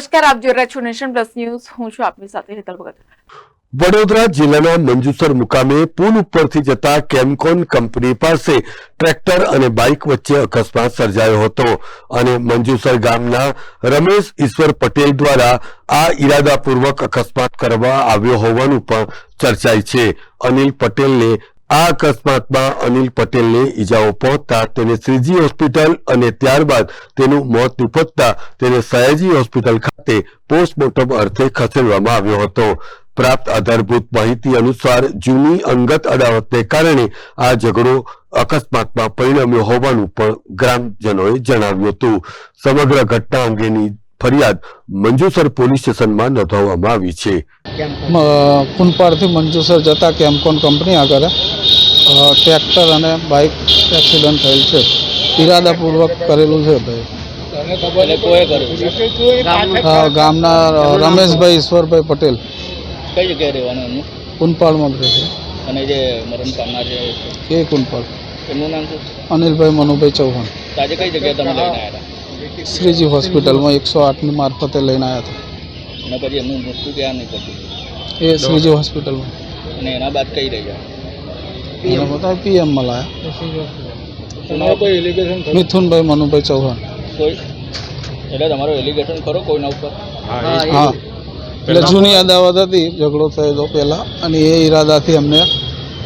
નમસ્કાર, આપ જોઈ રહ્યા છો નેશન પ્લસ ન્યૂઝ. હું છું આપની સાથે હેતલ ભગત. વડોદરા જિલ્લાના મંજુસર મુકામે પુલ ઉપરથી જતા કેમકોન કંપની પાસે ટ્રેક્ટર અને બાઇક વચ્ચે અકસ્માત સર્જાયો હતો અને મંજુસર ગામના રમેશ ઈશ્વર પટેલ દ્વારા આ ઈરાદાપૂર્વક અકસ્માત કરવા આવ્યો હોવાનું પણ ચર્ચાય છે. અનિલ પટેલને આ અકસ્માતમાં અનિલ પટેલને ઈજાઓ પહોંચતા તેને શ્રીજી હોસ્પિટલ અને ત્યારબાદ તેનું મોત નિપજતા તેને સયાજી હોસ્પિટલ ખાતે પોસ્ટમોર્ટમ અર્થે ખસેડવામાં આવ્યો હતો. પ્રાપ્ત આધારભૂત માહિતી અનુસાર જૂની અંગત અદાવતને કારણે આ ઝઘડો અકસ્માતમાં પરિણમ્યો હોવાનું પણ ગ્રામજનોએ જણાવ્યું હતું. સમગ્ર ઘટના અંગેની ફરિયાદ મંજુસર પોલીસ સ્ટેશનમાં નોંધવામાં આવી છે. કુનપાડથી મંજુસર જતા કેમકોન કંપની આગળ ટ્રેક્ટર અને બાઇક એક્સિડન્ટ થયેલ છે. ઈરાદાપૂર્વક કરેલું છે ભાઈ. ગામના રમેશભાઈ ઈશ્વરભાઈ પટેલ. કઈ જગ્યાએ રહેવાનું એમનું? કુનપાડમાં રહે છે. અને જે મરણ પામનાર છે એ કુનપાડ. એમનું નામ શું? અનિલભાઈ મનુભાઈ ચૌહાણ. આજે કઈ જગ્યાએ તમે લઈને આવ્યા હતા? શ્રીજી હોસ્પિટલમાં 108ની મારફતે લઈને આવ્યા હતા. અને પછી એમનું મૃત્યુ ક્યાં નહીં પડતું? એ શ્રીજી હોસ્પિટલમાં. અને એના બાદ કઈ રહી ગયા? એના બધા પીએમમાં લાયા. તમારો કોઈ એલિગેશન? મિથુનભાઈ મનુભાઈ ચૌહાણ. કોઈ એટલે તમારો એલિગેશન ખરો કોઈના ઉપર? હા, એટલે જૂની અદાવત હતી, ઝઘડો થયો પહેલા, અને એ ઈરાદાથી અમને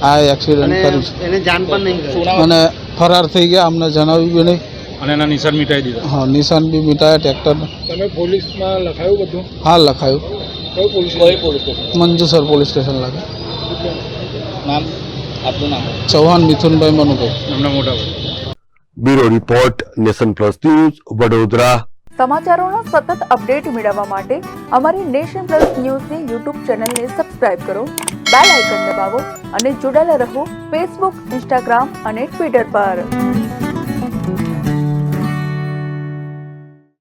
આ એક્સિડન્ટ કર્યું છે. એને જાણ પણ નહીં કરી અને ફરાર થઈ ગયા, અમને જણાવ્યું બી નહીં. અને એના નિશાન મિટાઈ દીધા. હા, નિશાન બી મિટાયા ટ્રેક્ટર. તમે પોલીસમાં લખાયું બધું? હા, લખાયું. કોઈ police station? Manjusar police station લાગે. નામ આપનું નામ? ચૌહાણ મિથુનભાઈ મનુભાઈ. એમના મોટા ભાઈ. Bureau report, nation plus news, Vadodara. સમાચારોનો સતત અપડેટ મેળવવા માટે અમારી નેશન પ્લસ ન્યૂઝની યુટ્યુબ ચેનલને સબસ્ક્રાઇબ કરો, બેલ આઇકન દબાવો અને જોડાયેલા રહો ફેસબુક, ઇન્સ્ટાગ્રામ અને ટ્વિટર પર.